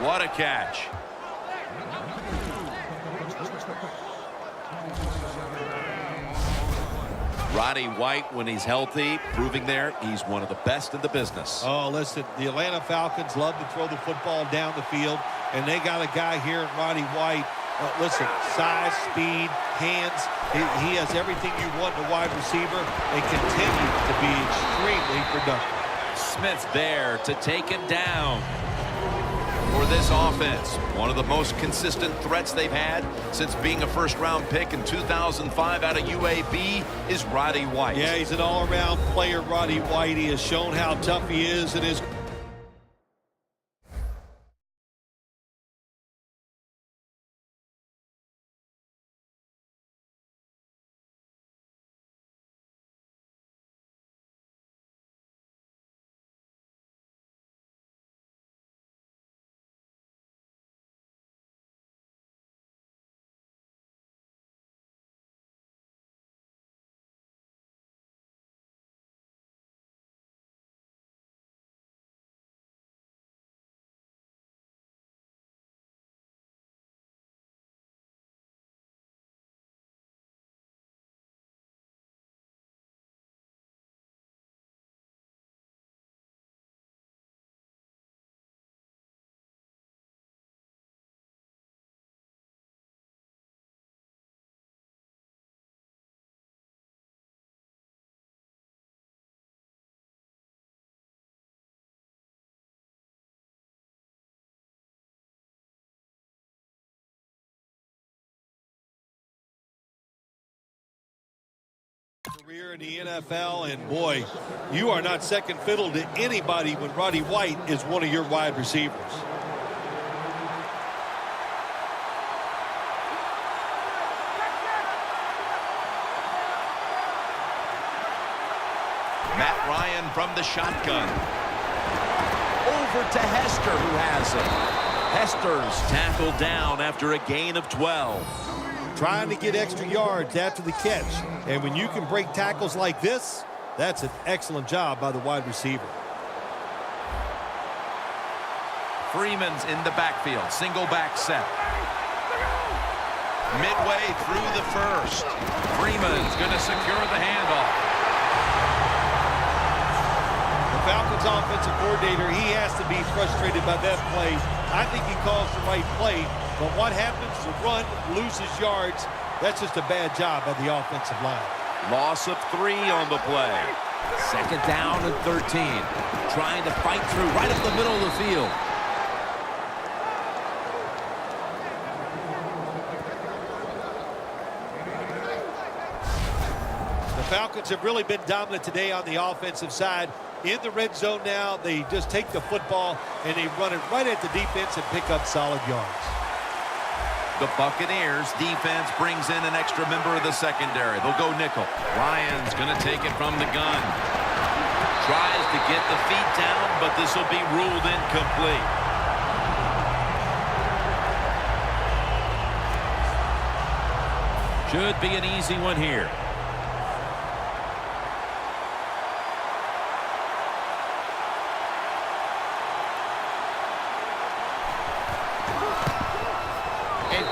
What a catch. Roddy White, when he's healthy, proving there he's one of the best in the business. Oh, listen, the Atlanta Falcons love to throw the football down the field, and they got a guy here in Roddy White. Listen, size, speed, hands. He has everything you want in a wide receiver and continues to be extremely productive. Smith there to take him down. For this offense, one of the most consistent threats they've had since being a first-round pick in 2005 out of UAB is Roddy White. Yeah, he's an all-around player, Roddy White. He has shown how tough he is in his... career in the NFL, and boy, you are not second fiddle to anybody when Roddy White is one of your wide receivers. Matt Ryan from the shotgun. Over to Hester, who has it. Hester's tackled down after a gain of 12. Trying to get extra yards after the catch. And when you can break tackles like this, that's an excellent job by the wide receiver. Freeman's in the backfield. Single back set. Midway through the first. Freeman's going to secure the handoff. The Falcons offensive coordinator, he has to be frustrated by that play. I think he calls the right play. But what happens is a run loses yards. That's just a bad job by the offensive line. Loss of 3 on the play. Second down and 13. Trying to fight through right up the middle of the field. The Falcons have really been dominant today on the offensive side. In the red zone now, they just take the football and they run it right at the defense and pick up solid yards. The Buccaneers defense brings in an extra member of the secondary. They'll go nickel. Ryan's going to take it from the gun. Tries to get the feet down, but this will be ruled incomplete. Should be an easy one here.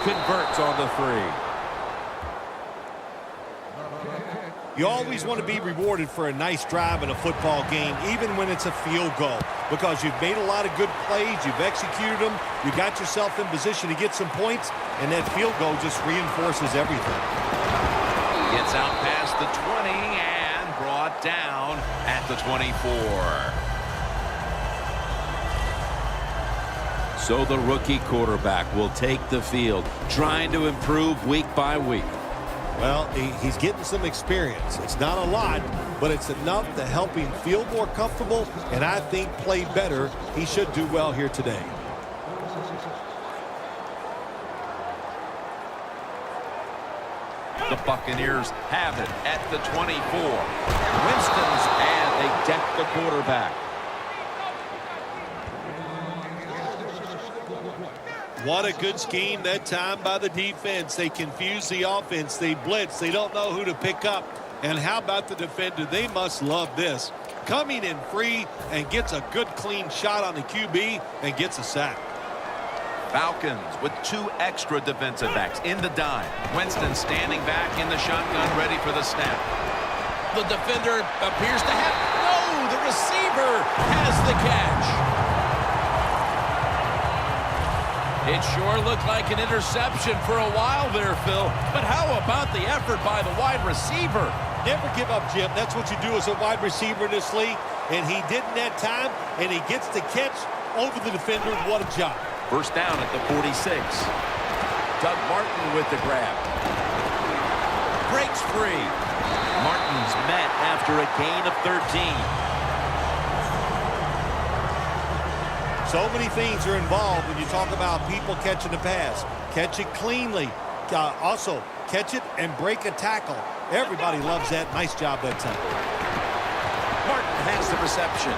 Converts on the 3. You always want to be rewarded for a nice drive in a football game, even when it's a field goal, because you've made a lot of good plays, you've executed them, you got yourself in position to get some points, and that field goal just reinforces everything. Gets out past the 20 and brought down at the 24. So the rookie quarterback will take the field, trying to improve week by week. Well, he's getting some experience. It's not a lot, but it's enough to help him feel more comfortable and I think play better. He should do well here today. The Buccaneers have it at the 24. Winston's, and they deck the quarterback. What a good scheme that time by the defense. They confuse the offense. They blitz. They don't know who to pick up. And how about the defender? They must love this. Coming in free and gets a good clean shot on the QB and gets a sack. Falcons with 2 extra defensive backs in the dime. Winston standing back in the shotgun, ready for the snap. The defender appears to have... No, the receiver has the catch. It sure looked like an interception for a while there, Phil. But how about the effort by the wide receiver? Never give up, Jim. That's what you do as a wide receiver in this league. And he did in that time, and he gets the catch over the defender. What a job. First down at the 46. Doug Martin with the grab. Breaks free. Martin's met after a gain of 13. So many things are involved when you talk about people catching the pass. Catch it cleanly. Also, catch it and break a tackle. Everybody loves that. Nice job that time. Martin has the reception.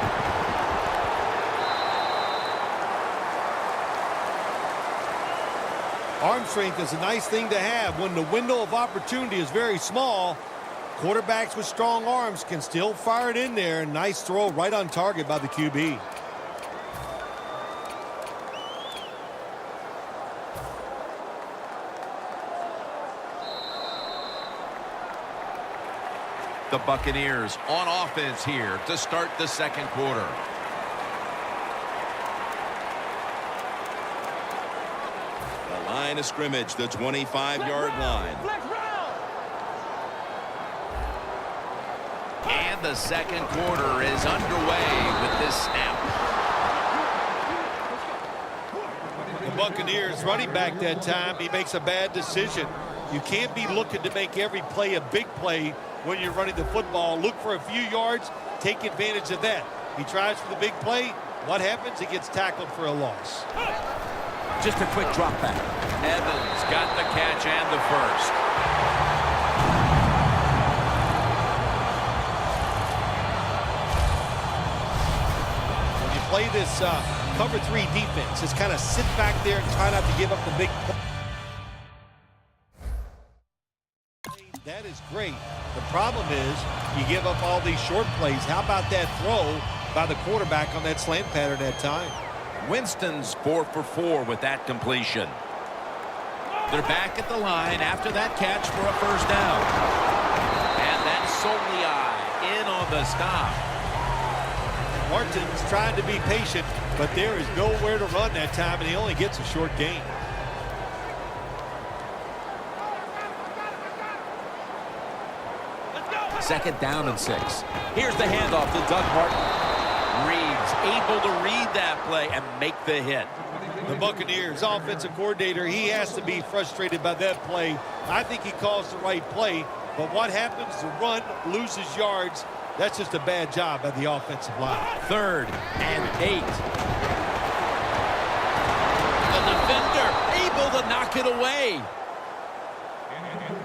Arm strength is a nice thing to have when the window of opportunity is very small. Quarterbacks with strong arms can still fire it in there. Nice throw right on target by the QB. The Buccaneers on offense here to start the second quarter. The line of scrimmage, the 25-yard line. And the second quarter is underway with this snap. The Buccaneers running back that time, he makes a bad decision. You can't be looking to make every play a big play when you're running the football. Look for a few yards, take advantage of that. He tries for the big play. What happens? He gets tackled for a loss. Just a quick drop back. Evans got the catch and the first. When you play this cover 3 defense, just kind of sit back there and try not to give up the big play. That is great. The problem is you give up all these short plays. How about that throw by the quarterback on that slant pattern that time? Winston's 4 for 4 with that completion. They're back at the line after that catch for a first down. And that's Soliai in on the stop. Martin's trying to be patient, but there is nowhere to run that time, and he only gets a short gain. Second down and 6. Here's the handoff to Doug Martin. Reed's able to read that play and make the hit. The Buccaneers offensive coordinator, he has to be frustrated by that play. I think he calls the right play, but what happens? The run loses yards. That's just a bad job by the offensive line. 3rd and 8. The defender able to knock it away.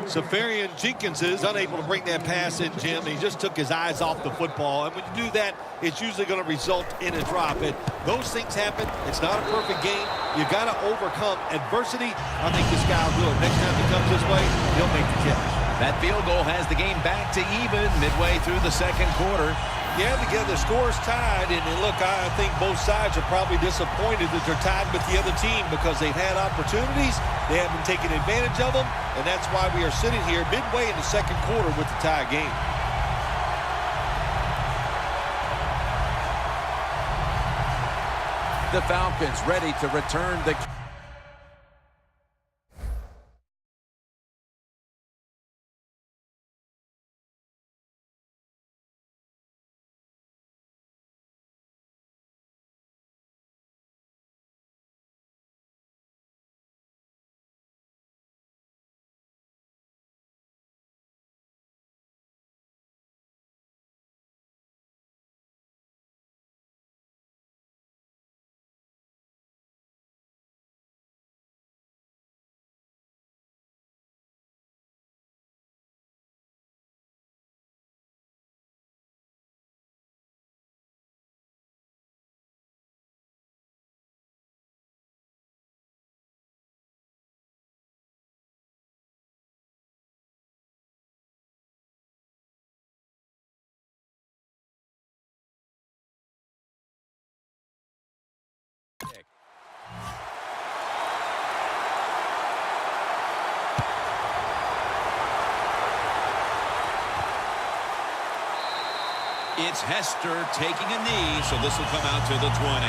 Safarian Jenkins is unable to bring that pass in, Jim. He just took his eyes off the football. And when you do that, it's usually going to result in a drop. Those things happen. It's not a perfect game. You got to overcome adversity. I think this guy will do it. Next time he comes this way, he'll make the catch. That field goal has the game back to even midway through the second quarter. Yeah, the score's tied, and look, I think both sides are probably disappointed that they're tied with the other team because they've had opportunities, they haven't taken advantage of them, and that's why we are sitting here midway in the second quarter with the tie game. The Falcons ready to return the It's Hester taking a knee, so this will come out to the 20.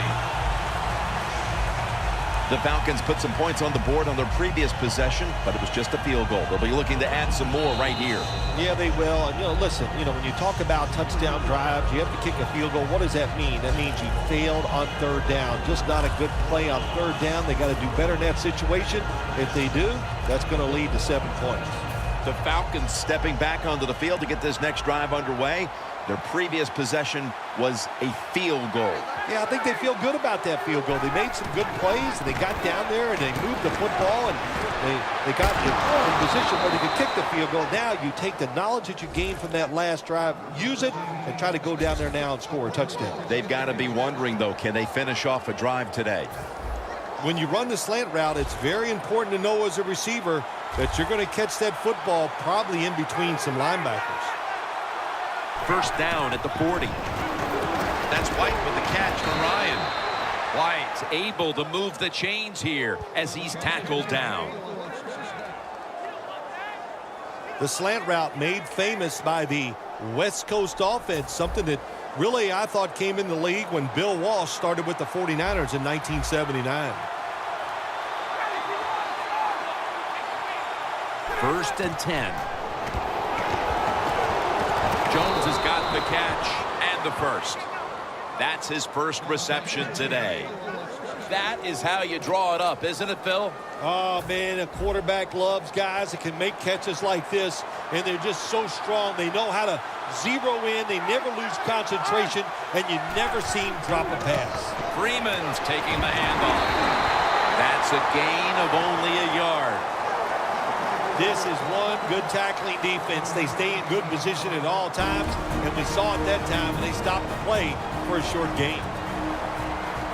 The Falcons put some points on the board on their previous possession, but it was just a field goal. They'll be looking to add some more right here. Yeah, they will. And, listen, when you talk about touchdown drives, you have to kick a field goal. What does that mean? That means you failed on third down. Just not a good play on third down. They got to do better in that situation. If they do, that's going to lead to 7 points. The Falcons stepping back onto the field to get this next drive underway. Their previous possession was a field goal. Yeah, I think they feel good about that field goal. They made some good plays, and they got down there, and they moved the football, and they got in position where they could kick the field goal. Now you take the knowledge that you gained from that last drive, use it, and try to go down there now and score a touchdown. They've got to be wondering, though, can they finish off a drive today? When you run the slant route, it's very important to know as a receiver that you're going to catch that football probably in between some linebackers. First down at the 40. That's White with the catch from Ryan. White able to move the chains here as he's tackled down. The slant route made famous by the West Coast offense, something that really I thought came in the league when Bill Walsh started with the 49ers in 1979. First and 10. Jones has got the catch and the first. That's his first reception today. That is how you draw it up, isn't it, Phil? Oh, man, a quarterback loves guys that can make catches like this, and they're just so strong. They know how to zero in. They never lose concentration, and you never see him drop a pass. Freeman's taking the handoff. That's a gain of only a yard. This is one good tackling defense. They stay in good position at all times, and we saw it that time, and they stopped the play for a short gain.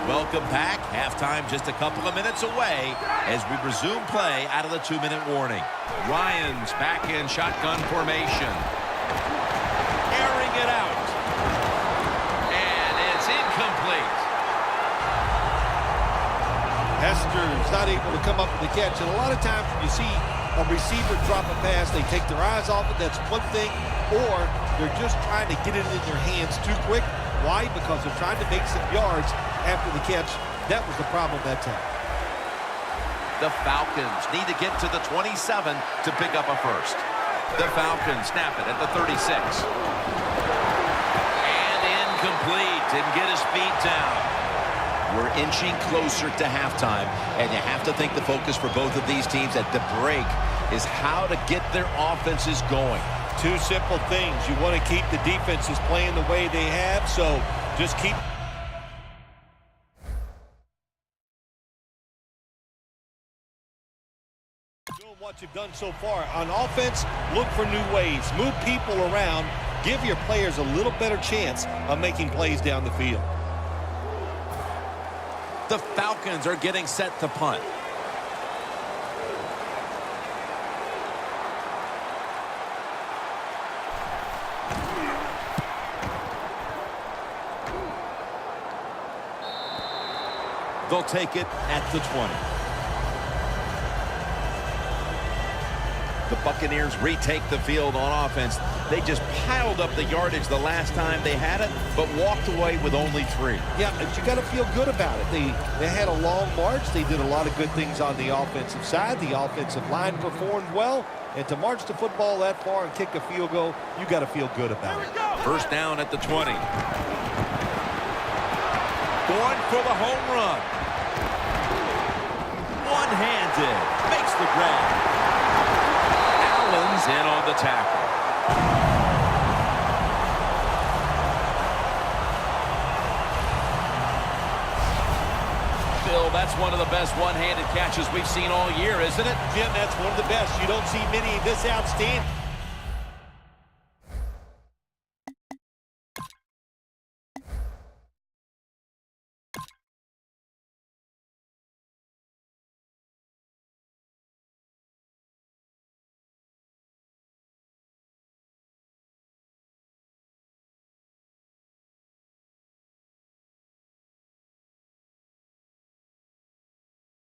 Welcome back. Halftime just a couple of minutes away as we resume play out of the 2-minute warning. Ryan's back in shotgun formation. Airing it out. And it's incomplete. Hester is not able to come up with the catch, and a lot of times when you see a receiver drop a pass, they take their eyes off it. That's one thing. Or they're just trying to get it in their hands too quick. Why? Because they're trying to make some yards after the catch. That was the problem that time. The Falcons need to get to the 27 to pick up a first. The Falcons snap it at the 36. And incomplete. Didn't get his feet down. We're inching closer to halftime, and you have to think the focus for both of these teams at the break is how to get their offenses going. Two simple things. You want to keep the defenses playing the way they have, so just keep doing what you've done so far. On offense, look for new ways. Move people around. Give your players a little better chance of making plays down the field. The Falcons are getting set to punt. They'll take it at the 20. The Buccaneers retake the field on offense. They just piled up the yardage the last time they had it, but walked away with only 3. Yeah, but you got to feel good about it. They had a long march. They did a lot of good things on the offensive side. The offensive line performed well. And to march the football that far and kick a field goal, you got to feel good about it. First down at the 20. Going for the home run. One-handed. Makes the grab. Allen's in on the tackle. Bill, that's one of the best one-handed catches we've seen all year, isn't it? Jim, that's one of the best. You don't see many this outstanding.